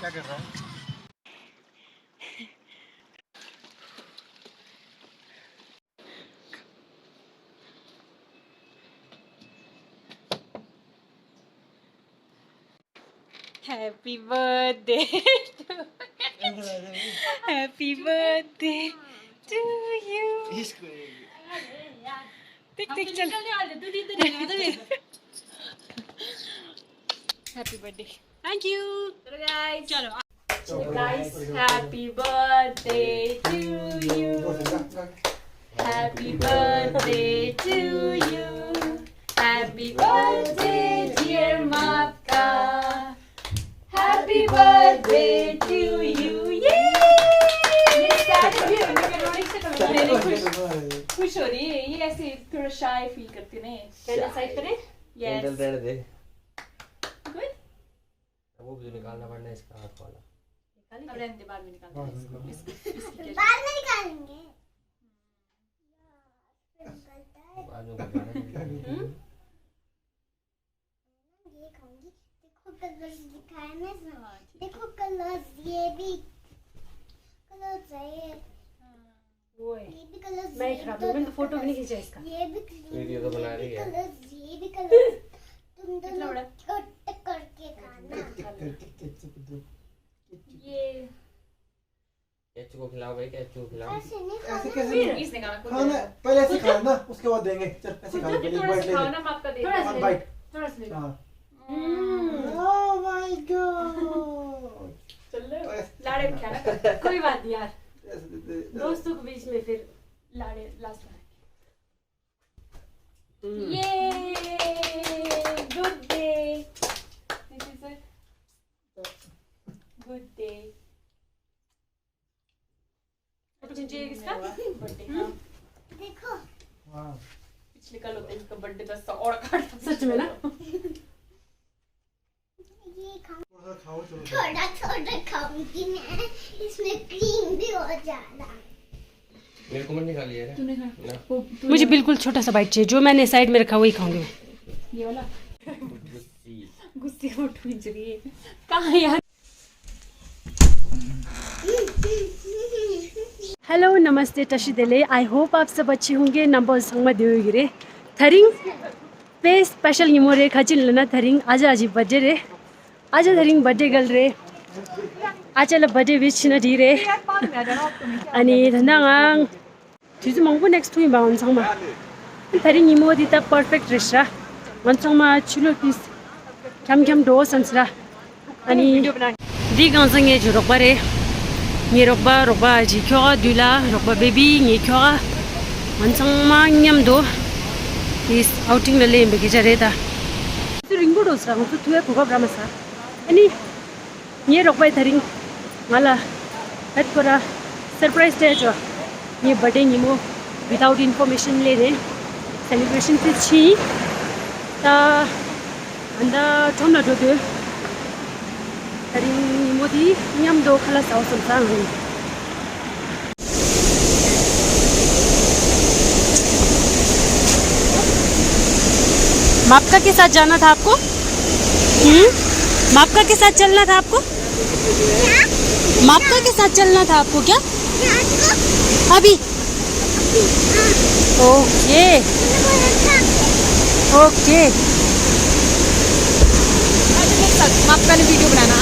क्या कर रहा है? Happy birthday Happy birthday to you. देख देख चल Happy birthday. Thank you. चलो guys. चलो guys. Happy birthday to you. Happy birthday to you. Happy birthday dear Mapka. Happy birthday to you. Yay! खुश हो रही है ये, ऐसे थोड़ा शाय फील करती नहीं है। कैंडल साइड करें? यस। कैंडल रहने दे। गुड। वो भी निकालना पड़ना है इसका हाथ वाला। निकालेंगे। अब रहने दे, बाद में निकालेंगे। बाद में निकालेंगे। बाद में निकालेंगे। ये खाऊंगी। देखो कलर्स दिखाए ना इसमें। देखो कलर्स, ये भी कलर्स है। वो है। ये भी कलर्स। मैं खराब हूँ, मैंने तो फोटो भी नहीं खींचा इसका। ये भी वीडियो तो बना रही है। कलर्स, ये भी कलर्स। तुम दोनों कट करके खाना। ये कैचू को खिलाओ भाई, कैचू को खिलाओ। ऐसे नहीं खाना। ऐसे कैसे इसने खाना? पहले ऐसे खाना, उसके बाद देंगे। चल ऐसे खा ले, पहले एक बाइट ले ले। खाना माप का दे। One byte. थोड़ा सा ले। हाँ। हम्म। Oh my God. चल लाड़े में खाना कर। कोई बात नहीं यार, ऐसे दे दे। दोस्तों के बीच में फिर लाड़े लास्ट में। ये good day, this is a good day. Photo खींचिए किसका? बर्थडे। हाँ देखो। वाह। पिछले कल होते इसका बर्थडे 10 और काट। सच में ना? ये खाऊं। थोड़ा खाओ चलो। थोड़ा थोड़ा खाऊंगी मैं। इसमें क्रीम भी हो जाना। मेरे को मन निकाली है तूने खाना? मुझे बिल्कुल छोटा सा बाइट चाहिए, जो मैंने साइड में रखा वही खाऊंगी मैं। ये वाला गुस्सी। गुस्से फोटो खींच रही है। कहाँ है यार? हेलो नमस्ते टशीदेले, आई होप आप सब अच्छे होंगे। नंबर संग देवगिरे थरिंग पे स्पेशल इमोरे खजिन लना थरिंग आज आजी बर्थडे रे, आज थरिंग बर्थडे गल रे, आज ला बर्थडे विश न दी रे अनि धनांग तुझे मंगो नेक्स्ट टू बाउन संग मा थरिंग इमो दी ता परफेक्ट रेस्टा वन संग मा चुलो पीस कम कम दो संसरा अनि दी गांव संगे जो रोकबारे ये रोकबा जी क्यों दूल्हा रोकबा बेबी ये क्यों मंचंग मांगयम दो इस आउटिंग ले लें बेकी चले था तो रिंगो डोसरा तो तुझे कुका ब्राह्मण सा अनि ये रोकबा थरिंग माला हेड करा सरप्राइज दे जो ये बर्थडे निमो विदाउट इन्फॉर्मेशन ले रहे सेलिब्रेशन पे छी ता अंदा थोड़ा दो दो थरिंग मोदी नियम दो खला साउ संसांग है। मापका के साथ जाना था आपको? मापका के साथ चलना था आपको? मापका के साथ चलना था आपको क्या? अभी ओके ओके। आज मेरे साथ मापका ने वीडियो बनाना।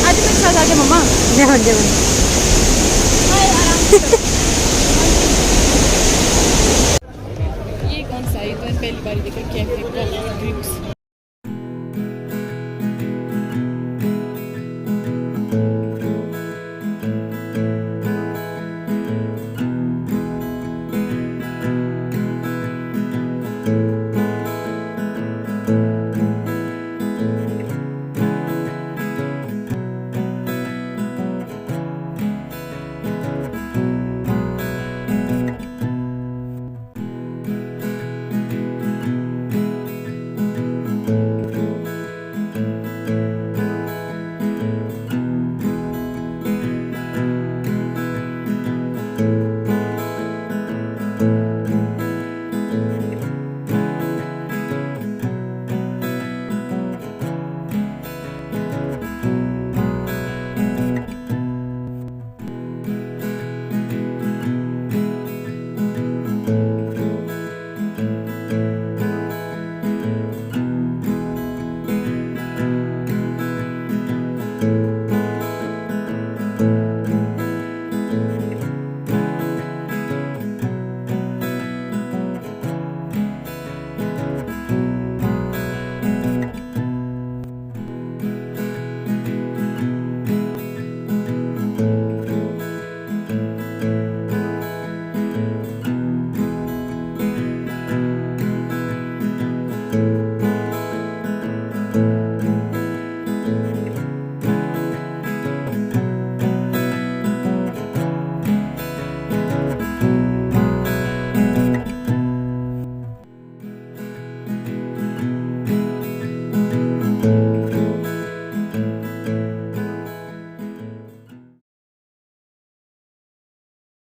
आज मेरे साथ आके मम्मा। ध्यान दे ये कौन सा है? तो पहली बार देखा कैफे ड्रिंक्स।